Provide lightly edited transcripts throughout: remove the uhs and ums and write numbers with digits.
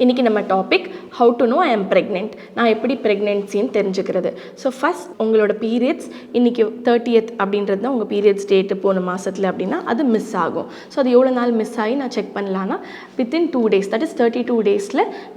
இன்றைக்கி நம்ம topic how to know I am pregnant. நான் எப்படி ப்ரெக்னென்சின்னு தெரிஞ்சுக்கிறது. ஸோ ஃபஸ்ட் உங்களோட பீரியட்ஸ் இன்றைக்கி 30th அப்படின்றது தான் உங்கள் பீரியட்ஸ் டேட்டு போன மாதத்தில் அப்படின்னா அது மிஸ் ஆகும். ஸோ அது எவ்வளோ நாள் மிஸ் ஆகி நான் செக் பண்ணலான்னா within 2 days, that is 32 days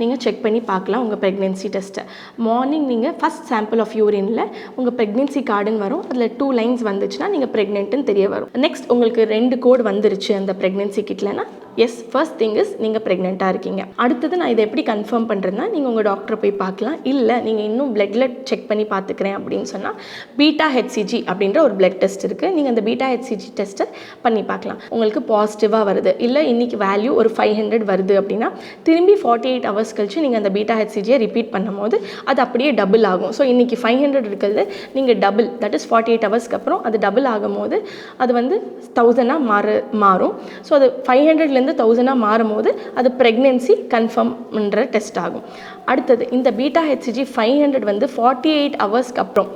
நீங்கள் செக் பண்ணி பார்க்கலாம் உங்கள் ப்ரெக்னென்சி டெஸ்ட்டை. மார்னிங் நீங்கள் ஃபஸ்ட் சாம்பிள் ஆஃப் யூரினில் உங்கள் ப்ரெக்னென்சி கார்டுன்னு வரும். அதில் 2 lines வந்துச்சுன்னா நீங்கள் ப்ரெக்னென்ட்னு தெரிய வரும். நெக்ஸ்ட் உங்களுக்கு 2 கோட் வந்துருச்சு அந்த ப்ரெக்னென்சி கிட்லனா எஸ், ஃபர்ஸ்ட் திங் இஸ் நீங்கள் ப்ரெக்னெண்ட்டாக இருக்கீங்க. அடுத்தது நான் இதை எப்படி கன்ஃபார்ம் பண்ணுறதுனா நீங்கள் உங்கள் டாக்டரை போய் பார்க்கலாம். இல்லை நீங்கள் இன்னும் பிளட்டில் செக் பண்ணி பார்த்துக்கிறேன் அப்படின்னு சொன்னால் பீட்டா ஹெச்சிஜி அப்படின்ற ஒரு பிளட் டெஸ்ட் இருக்குது. நீங்கள் அந்த பீட்டா ஹெச்சிஜி டெஸ்ட்டை பண்ணி பார்க்கலாம். உங்களுக்கு பாசிட்டிவாக வருது, இல்லை இன்றைக்கி வேல்யூ ஒரு 500 வருது அப்படின்னா திரும்பி 48 hours கழிச்சு நீங்கள் அந்த பீட்டா ஹெச்சிஜியை ரிப்பீட் பண்ணும்போது அது அப்படியே டபுள் ஆகும். ஸோ இன்றைக்கி 500 இருக்கிறது நீங்கள் டபுள், தட் இஸ் 48 hours அப்புறம் அது டபுள் ஆகும்போது அது வந்து 1000 மாறும். ஸோ அது 500 1000 மாறும்போது அது ப்ரெக்னென்சி கன்ஃபார்ம் பண்ணுற டெஸ்ட் ஆகும். அடுத்தது இந்த பீட்டா ஹெச்சிஜி 500 வந்து 48 hours அப்புறம்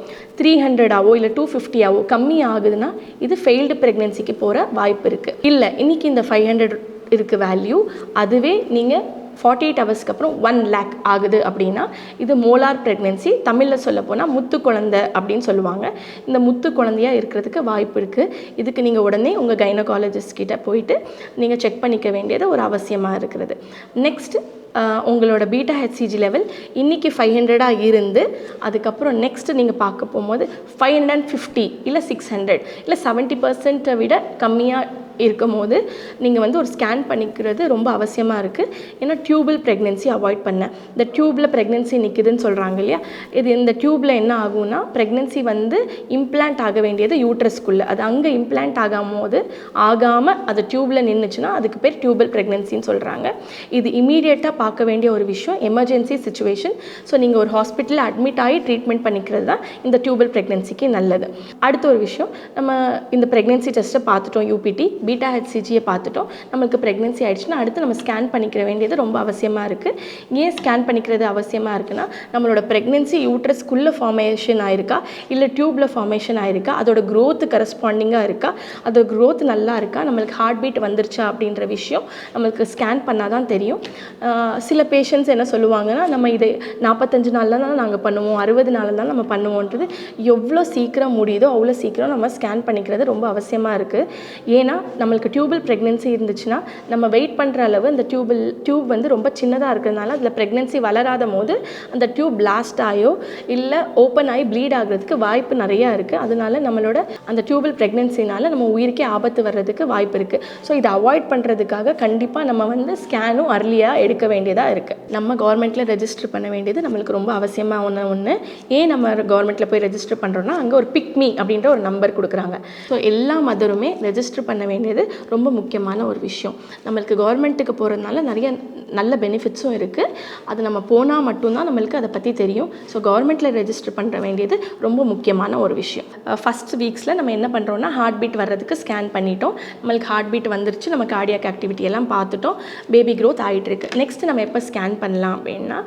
300 இல்லை 250 கம்மி ஆகுதுன்னா இது ஃபெயில்டு ப்ரெக்னென்சிக்கு போகிற வாய்ப்பு இருக்குது. இல்லை இன்றைக்கி இந்த 500 இருக்குது வேல்யூ, அதுவே நீங்கள் 48 hours அப்புறம் 1 lakh ஆகுது அப்படின்னா இது மோலார் ப்ரெக்னென்சி. தமிழில் சொல்ல போனால் முத்து குழந்தை அப்படின்னு சொல்லுவாங்க. இந்த முத்து குழந்தையாக இருக்கிறதுக்கு வாய்ப்பு இருக்குது. இதுக்கு நீங்கள் உடனே உங்கள் கைனகாலஜிஸ்ட் கிட்ட போயிட்டு நீங்கள் செக் பண்ணிக்க வேண்டியது ஒரு அவசியமாக இருக்கிறது. நெக்ஸ்ட்டு உங்களோட பீட்டா ஹெச்சிஜி லெவல் இன்றைக்கி 500 இருந்து அதுக்கப்புறம் நெக்ஸ்ட்டு நீங்கள் பார்க்க போகும்போது 550 இல்லை 600 இல்லை 70% விட கம்மியாக இருக்கும் போது நீங்கள் வந்து ஒரு ஸ்கேன் பண்ணிக்கிறது ரொம்ப அவசியமாக இருக்குது. ஏன்னா டியூபிள் ப்ரெக்னென்சி அவாய்ட் பண்ண, இந்த டியூப்பில் ப்ரெக்னென்சி நிற்குதுன்னு சொல்கிறாங்க இல்லையா, இது இந்த டியூப்பில் என்ன ஆகும்னா ப்ரெக்னென்சி வந்து இம்ப்ளான்ட் ஆக வேண்டியது யூட்ரஸ்குள்ளே, அது அங்கே இம்ப்ளான்ட் ஆகாமல் அது டியூப்பில் நின்றுச்சுன்னா அதுக்கு பேர் டியூபிள் ப்ரெக்னென்சின்னு சொல்கிறாங்க. இது இமீடியட்டாக பார்க்க வேண்டிய ஒரு விஷயம், எமர்ஜென்சி சுச்சுவேஷன். ஸோ நீங்கள் ஒரு ஹாஸ்பிட்டலில் அட்மிட் ஆகி ட்ரீட்மெண்ட் பண்ணிக்கிறது தான் இந்த டியூபிள் ப்ரெக்னென்சிக்கு நல்லது. அடுத்த ஒரு விஷயம், நம்ம இந்த ப்ரெக்னென்சி டெஸ்ட்டை பார்த்துட்டோம், யூபிடி பீட்டா ஹெச்சிஜியை பார்த்துட்டோம், நம்மளுக்கு ப்ரெக்னென்சி ஆகிடுச்சுன்னா அடுத்து நம்ம ஸ்கேன் பண்ணிக்கிற வேண்டியது ரொம்ப அவசியமாக இருக்குது. ஏன் ஸ்கேன் பண்ணிக்கிறது அவசியமாக இருக்குன்னா நம்மளோட ப்ரெக்னென்சி யூட்ரஸ்குள்ளே ஃபார்மேஷன் ஆயிருக்கா இல்லை டியூப்பில் ஃபார்மேஷன் ஆயிருக்கா, அதோட க்ரோத் கரஸ்பாண்டிங்காக இருக்கா, அதோட க்ரோத் நல்லா இருக்கா, நம்மளுக்கு ஹார்ட் பீட் வந்துருச்சா அப்படின்ற விஷயம் நம்மளுக்கு ஸ்கேன் பண்ணால் தான் தெரியும். சில பேஷண்ட்ஸ் என்ன சொல்லுவாங்கன்னா நம்ம இதை 45 நாளில் தான் நாங்கள் பண்ணுவோம், 60 நாளில் தான் நம்ம பண்ணுவோன்றது. எவ்வளோ சீக்கிரம் முடியுதோ அவ்வளோ சீக்கிரம் நம்ம ஸ்கேன் பண்ணிக்கிறது ரொம்ப அவசியமாக இருக்குது. ஏன்னா நம்மளுக்கு டியூபிள் ப்ரெக்னென்சி இருந்துச்சுன்னா நம்ம வெயிட் பண்ணுற அளவு அந்த டியூப் வந்து ரொம்ப சின்னதாக இருக்கிறதுனால அதில் ப்ரெக்னென்சி வளராத போது அந்த டியூப் பிளாஸ்ட் ஆகியோ இல்லை ஓப்பன் ஆகி ப்ளீட் ஆகிறதுக்கு வாய்ப்பு நிறையா இருக்குது. அதனால நம்மளோட அந்த டியூபிள் ப்ரெக்னென்சினால் நம்ம உயிருக்கே ஆபத்து வர்றதுக்கு வாய்ப்பு இருக்குது. ஸோ இதை அவாய்ட் பண்ணுறதுக்காக கண்டிப்பாக நம்ம வந்து ஸ்கேனும் அர்லியாக எடுக்க வேண்டியதாக இருக்குது. நம்ம கவர்மெண்ட்டில் ரெஜிஸ்டர் பண்ண வேண்டியது நம்மளுக்கு ரொம்ப அவசியமாக ஒன்று. ஏன் நம்ம கவர்மெண்ட்டில் போய் ரெஜிஸ்டர் பண்ணுறோன்னா அங்கே ஒரு பிக்மி அப்படின்ற ஒரு நம்பர் கொடுக்குறாங்க. ஸோ எல்லா மதருமே ரெஜிஸ்டர் பண்ண வேண்டியது ரொம்ப முக்கியமான ஒரு விஷயம். நம்மளுக்கு கவர்மெண்ட்டுக்கு போகிறதுனால நிறைய நல்ல பெனிஃபிட்ஸும் இருக்குது. அது நம்ம போனால் மட்டும்தான் நம்மளுக்கு அதை பற்றி தெரியும். ஸோ கவர்மெண்ட்டில் ரெஜிஸ்டர் பண்ணுற வேண்டியது ரொம்ப முக்கியமான ஒரு விஷயம். ஃபஸ்ட் வீக்ஸில் நம்ம என்ன பண்ணுறோன்னா ஹார்ட் பீட் வர்றதுக்கு ஸ்கேன் பண்ணிட்டோம், நம்மளுக்கு ஹார்ட் பீட் வந்துருச்சு, நம்ம கார்டியாக் ஆக்டிவிட்டி எல்லாம் பார்த்துட்டோம், பேபி க்ரோத் ஆகிட்டுருக்கு. நெக்ஸ்ட்டு நம்ம எப்போ ஸ்கேன் பண்ணலாம் அப்படின்னா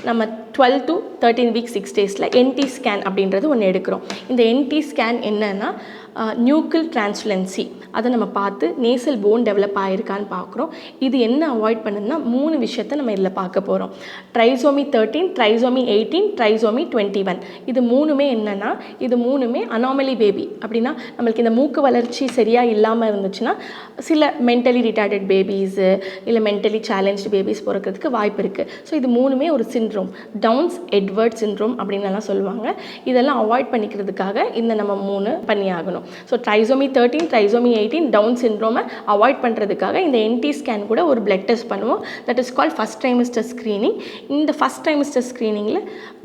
நம்ம 12 to 13 weeks 6 days NT scan அப்படின்றது ஒன்று எடுக்கிறோம். இந்த என்டி ஸ்கேன் என்னன்னா நியூக்கிள் டிரான்ஸ்லுவன்சி, அதை நம்ம பார்த்து நேசல் போன் டெவலப் ஆகிருக்கான்னு பார்க்குறோம். இது என்ன அவாய்ட் பண்ணுன்னா 3 விஷயத்தை நம்ம இதில் பார்க்க போகிறோம். Trisomy 13, trisomy 18, trisomy 21. இது 3மே என்னென்னா இது 3மே அனாமலி பேபி. அப்படின்னா நம்மளுக்கு இந்த மூக்கு வளர்ச்சி சரியாக இல்லாமல் இருந்துச்சுன்னா சில மென்டலி ரிட்டார்டட் பேபிஸு இல்லை மென்டலி சேலஞ்ச்டு பேபிஸ் பிறக்கிறதுக்கு வாய்ப்பு இருக்குது. ஸோ இது 3மே ஒரு சிண்ட்ரோம், டவுன்ஸ் எட்வர்ட் சிண்ட்ரோம் அப்படின்லாம் சொல்லுவாங்க. இதெல்லாம் அவாய்ட் பண்ணிக்கிறதுக்காக இந்த நம்ம 3 பண்ணி ஆகணும். ஸோ ட்ரைசோமி 13, ட்ரைசோமி 18, டவுன் சிண்ட்ரோமை அவாய்ட் பண்ணுறதுக்காக இந்த என்டி ஸ்கேன் கூட ஒரு பிளட் டெஸ்ட் பண்ணுவோம். That is called first trimester screening. இந்த ஃபஸ்ட் ட்ரைமிஸ்டர் ஸ்க்ரீனிங்கில்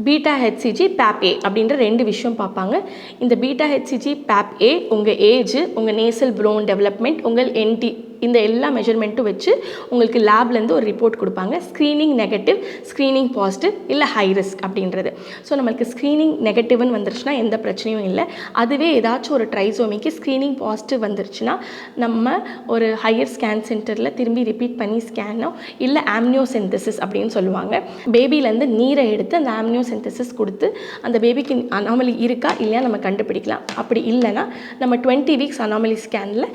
பீட்டா ஹெச்சிஜி பேப் ஏ அப்படின்ற 2 விஷயம் பார்ப்பாங்க. இந்த பீட்டா ஹெச்சிஜி பேப் ஏ உங்கள் ஏஜ், உங்கள் நேசல் ப்ரோன் டெவலப்மெண்ட், உங்கள் என்டி, இந்த எல்லா மெஷர்மெண்ட்டும் வச்சு உங்களுக்கு லேப்லேருந்து ஒரு ரிப்போர்ட் கொடுப்பாங்க. ஸ்க்ரீனிங் நெகட்டிவ், ஸ்க்ரீனிங் பாசிட்டிவ் இல்லை ஹை ரிஸ்க் அப்படின்றது. ஸோ நம்மளுக்கு ஸ்க்ரீனிங் நெகட்டிவ்னு வந்துருச்சுன்னா எந்த பிரச்சனையும் இல்லை. அதுவே ஏதாச்சும் ஒரு ட்ரைசோமிக்கு ஸ்க்ரீனிங் பாசிட்டிவ் வந்துருச்சுன்னா நம்ம ஒரு ஹையர் ஸ்கேன் சென்டரில் திரும்பி ரிப்பீட் பண்ணி ஸ்கேனோ இல்லை ஆம்னியோசென்தசிஸ் அப்படின்னு சொல்லுவாங்க, பேபிலேருந்து நீரை எடுத்து அந்த ஆம்னியோசென்தசிஸ் கொடுத்து அந்த பேபிக்கு அனாமலி இருக்கா இல்லையா நம்ம கண்டுபிடிக்கலாம். அப்படி இல்லைன்னா நம்ம 20 weeks அனாமலி ஸ்கேனில்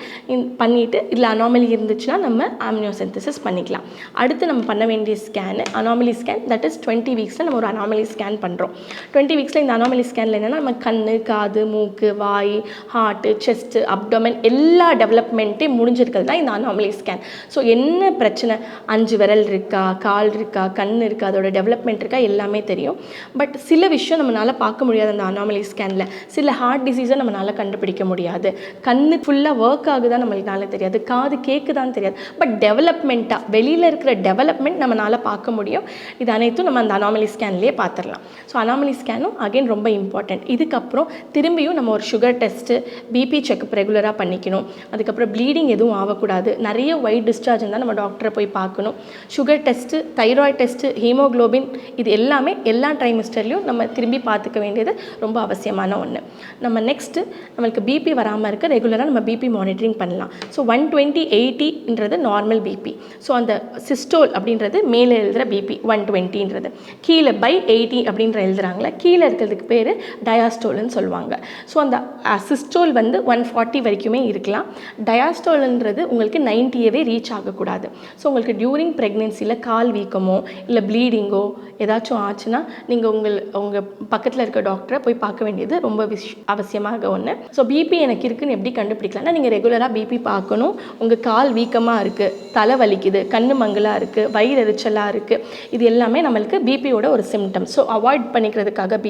பண்ணிவிட்டு இதில் அனாமலி அனாமலி இருந்துச்சுன்னா நம்ம ஆம்னியோசென்டிசிஸ் பண்ணிக்கலாம். அடுத்து நம்ம பண்ண வேண்டிய scan anomaly scan. That is 20 வீக்ஸில் நம்ம ஒரு அனாமலி ஸ்கேன் பண்ணுறோம். 20 வீக்ஸில் இந்த அனாமலி ஸ்கேனில் என்னென்னா நம்ம கண், காது, மூக்கு, வாய், ஹார்ட்டு, செஸ்ட்டு, அப்டோமன் எல்லா டெவலப்மெண்ட்டையும் முடிஞ்சிருக்கிறது தான் இந்த அனாமலி ஸ்கேன். ஸோ என்ன பிரச்சனை, 5 விரல் இருக்கா, கால் இருக்கா, கண் இருக்கா, அதோட டெவலப்மெண்ட் இருக்கா, எல்லாமே தெரியும். பட் சில விஷயம் நம்மளால் பார்க்க முடியாது அந்த அனாமலி ஸ்கேனில். சில ஹார்ட் டிசீஸை நம்மளால் கண்டுபிடிக்க முடியாது. கண் ஃபுல்லாக ஒர்க் ஆகுதான் நம்மளால தெரியாது, காது கேட்குதான்னு தெரியாது. பட் டெவலப்மெண்ட்டாக வெளியில் இருக்கிற டெவலப்மெண்ட் நம்மளால் பார்க்க முடியும். இது அனைத்தும் நம்ம அந்த அனாமலி ஸ்கேன்லேயே பார்த்துடலாம். ஸோ அனாமலி ஸ்கேனும் அகைன் ரொம்ப இம்பார்ட்டண்ட். இதுக்கப்புறம் திரும்பியும் நம்ம ஒரு சுகர் டெஸ்ட்டு, பிபி செக்அப் ரெகுலராக பண்ணிக்கணும். அதுக்கப்புறம் ப்ளீடிங் எதுவும் ஆகக்கூடாது. நிறைய ஒயிட் டிஸ்சார்ஜ் இருந்தால் நம்ம டாக்டரை போய் பார்க்கணும். Sugar test, thyroid test, haemoglobin, இது எல்லாமே எல்லா ட்ரைமிஸ்டர்லையும் நம்ம திரும்பி பார்த்துக்க வேண்டியது ரொம்ப அவசியமான ஒன்று. நம்ம நெக்ஸ்ட்டு நம்மளுக்கு பிபி வராமல் இருக்க ரெகுலராக நம்ம பிபி மானிட்டரிங் பண்ணலாம். ஸோ 120/80ன்றது நார்மல் பிபி. ஸோ அந்த சிஸ்டோல் அப்படின்றது மேலே எழுதுகிற பிபி 120ன்றது, கீழே பை 80 அப்படின்ற எழுதுகிறாங்களே, கீழே இருக்கிறதுக்கு பேர் டயாஸ்டோல்னு சொல்லுவாங்க. ஸோ அந்த சிஸ்டோல் வந்து 140 வரைக்குமே இருக்கலாம். டயாஸ்டோல்ன்றது உங்களுக்கு 90யவே ரீச் ஆகக்கூடாது. ஸோ உங்களுக்கு டியூரிங் ப்ரெக்னென்சியில் கால் வீக்கமோ இல்லை ப்ளீடிங்கோ ஏதாச்சும் ஆச்சுன்னா நீங்கள் உங்கள் பக்கத்தில் இருக்க டாக்டரை போய் பார்க்க வேண்டியது ரொம்ப அவசியமாக ஒன்று. ஸோ பிபி எனக்கு இருக்குதுன்னு எப்படி கண்டுபிடிக்கலாம்னா, நீங்கள் ரெகுலராக பிபி பார்க்கணும். உங்கள் கால் வீக்கமாக இருக்குது, தலை வலிக்குது, கண்ணு மங்கலாக இருக்குது, வயிறு எரிச்சலாக இருக்குது, இது எல்லாமே நம்மளுக்கு பிபியோட ஒரு சிம்டம். ஸோ அவாய்ட் பண்ணிக்கிறதுக்காக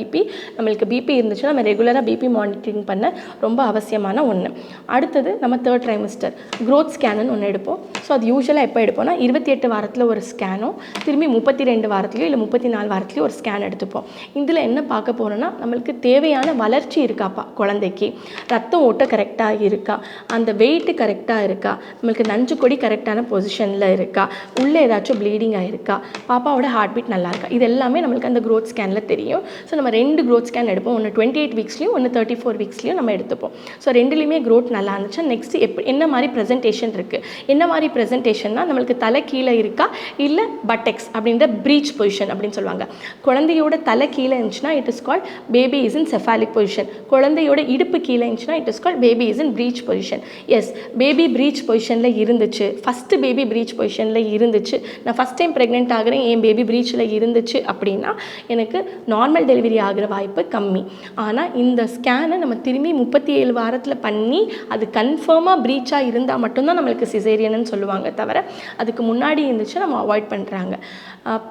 நம்மளுக்கு பிபி இருந்துச்சுன்னா நம்ம ரெகுலராக பிபி மானிட்டரிங் பண்ண ரொம்ப அவசியமான ஒன்று. அடுத்தது நம்ம 3rd ட்ரைமிஸ்டர் க்ரோத் ஸ்கேனுன்னு ஒன்று எடுப்போம். ஸோ அது யூஸ்வலாக எப்போ எடுப்போம்னா 28 வாரத்தில் ஒரு ஸ்கேனும், திரும்பி 32 வாரத்துலையோ இல்லை 34 வாரத்துலையோ ஒரு ஸ்கேன் எடுத்துப்போம். இதில் என்ன பார்க்க போகிறோன்னா, நம்மளுக்கு தேவையான வளர்ச்சி இருக்காப்பா குழந்தைக்கு, ரத்தம் ஓட்டம் கரெக்டாக இருக்கா, அந்த வெயிட்டு கரெக்டாக இருக்கா, நம்மளுக்கு நஞ்சு கொடி கரெக்டான பொசிஷனில் இருக்கா, உள்ளே ஏதாச்சும் ப்ளீடிங் ஆகிருக்கா, பாப்பாவோட ஹார்ட் பீட் நல்லா இருக்கா, இது எல்லாமே நம்மளுக்கு அந்த க்ரோத் ஸ்கேனில் தெரியும். ஸோ நம்ம 2 க்ரோத் ஸ்கேன் எடுப்போம். ஒன்று 28 வீக்ஸ்லையும் ஒன்று 34 வீக்ஸ்லையும் நம்ம எடுத்துப்போம். ஸோ ரெண்டுலேயுமே க்ரோத் நல்லா இருந்துச்சா நெக்ஸ்ட்டு என்ன மாதிரி ப்ரெசன்டேஷன் இருக்குது, என்ன மாதிரி ப்ரெசன்டேஷன்னா நம்மளுக்கு தலை கீழே இருக்கா இல்லை பட்டெக்ஸ் அப்படின்ற ப்ரீச் பொசிஷன் அப்படின்னு சொல்லுவாங்க. குழந்தையோட தலை கீழே இருந்துச்சுன்னா it is called baby is in cephalic position. குழந்தையோட இடுப்பு கீழே இருந்துச்சுன்னா it is called baby is in breech position. Yes, baby breech பொசிஷனில் இருந்துச்சு, ஃபஸ்ட்டு பேபி ப்ரீச் பொசிஷனில் இருந்துச்சு, நான் ஃபஸ்ட் டைம் ப்ரெக்னென்ட் ஆகிறேன், என் பேபி ப்ரீச்சில் இருந்துச்சு அப்படின்னா எனக்கு நார்மல் டெலிவரி ஆகிற வாய்ப்பு கம்மி. ஆனால் இந்த ஸ்கேனை நம்ம திரும்பி 37 வாரத்தில் பண்ணி அது கன்ஃபார்மாக ப்ரீச்சாக இருந்தால் மட்டும்தான் நம்மளுக்கு சிசேரியன்னு சொல்லுவாங்க, தவிர அதுக்கு முன்னாடி இருந்துச்சு நம்ம அவாய்ட் பண்ணுறாங்க.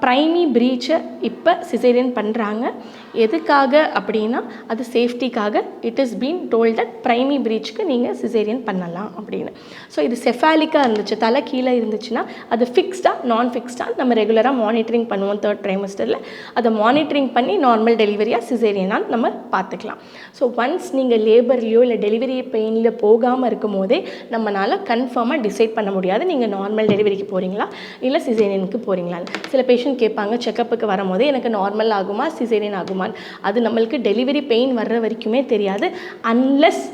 ப்ரைமி ப்ரீச்சை இப்போ சிசேரியன் பண்ணுறாங்க. எதுக்காக அப்படின்னா அது சேஃப்டிக்காக. It is been told that primi ப்ரீச்சுக்கு நீங்கள் சிசேரியன் பண்ணலாம் அப்படின்னு. ஸோ இது செஃபாலிக்காக இருந்துச்சு, தலை கீழே இருந்துச்சுன்னா அது ஃபிக்ஸ்டாக நான் ஃபிக்ஸ்டாக நம்ம ரெகுலராக மானிட்டரிங் பண்ணுவோம் 3rd ட்ரைமஸ்டரில். அதை மானிட்டரிங் பண்ணி நார்மல் டெலிவரியாக சிசேரியனாக நம்ம பார்த்துக்கலாம். ஸோ ஒன்ஸ் நீங்கள் லேபர்லையோ இல்லை டெலிவரி பெயினில் போகாமல் இருக்கும் போதே நம்மளால் கன்ஃபார்மாக டிசைட் பண்ண முடியாது நீங்கள் நார்மல் டெலிவரிக்கு போகிறீங்களா இல்லை சிசேரியனுக்கு போகிறீங்களான்னு. சில பேஷண்ட் கேட்பாங்க செக்கப்புக்கு வரும்போதே எனக்கு நார்மல் ஆகுமா சிசேரியன் ஆகுமான்னு. அது நம்மளுக்கு டெலிவரி பெயின் வர்ற வரைக்குமே தெரியாது, அன்லெஸ்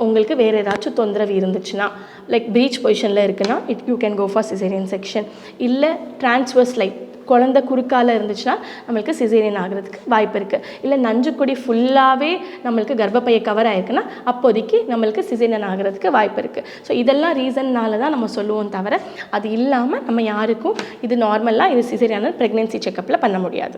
உங்களுக்கு வேறு ஏதாச்சும் தொந்தரவு இருந்துச்சுன்னா. லைக் ப்ரீச் பொசிஷனில் இருக்குன்னா you can go for caesarean section. இல்லை ட்ரான்ஸ்வர்ஸ் லைக் குழந்தை குறுக்கால இருந்துச்சுன்னா நம்மளுக்கு சிசேரியன் ஆகிறதுக்கு வாய்ப்பு இருக்குது. இல்லை நஞ்சுக்கொடி ஃபுல்லாகவே நம்மளுக்கு கர்ப்பப்பையை கவர் ஆகிருக்குன்னா அப்போதைக்கு நம்மளுக்கு சிசேரியன் ஆகிறதுக்கு வாய்ப்பு இருக்குது. ஸோ இதெல்லாம் ரீசன்னால தான் நம்ம சொல்லுவோம், தவிர அது இல்லாமல் நம்ம யாருக்கும் இது நார்மலாக இது சிசேரியன் ப்ரெக்னென்சி செக்கப்பில் பண்ண முடியாது.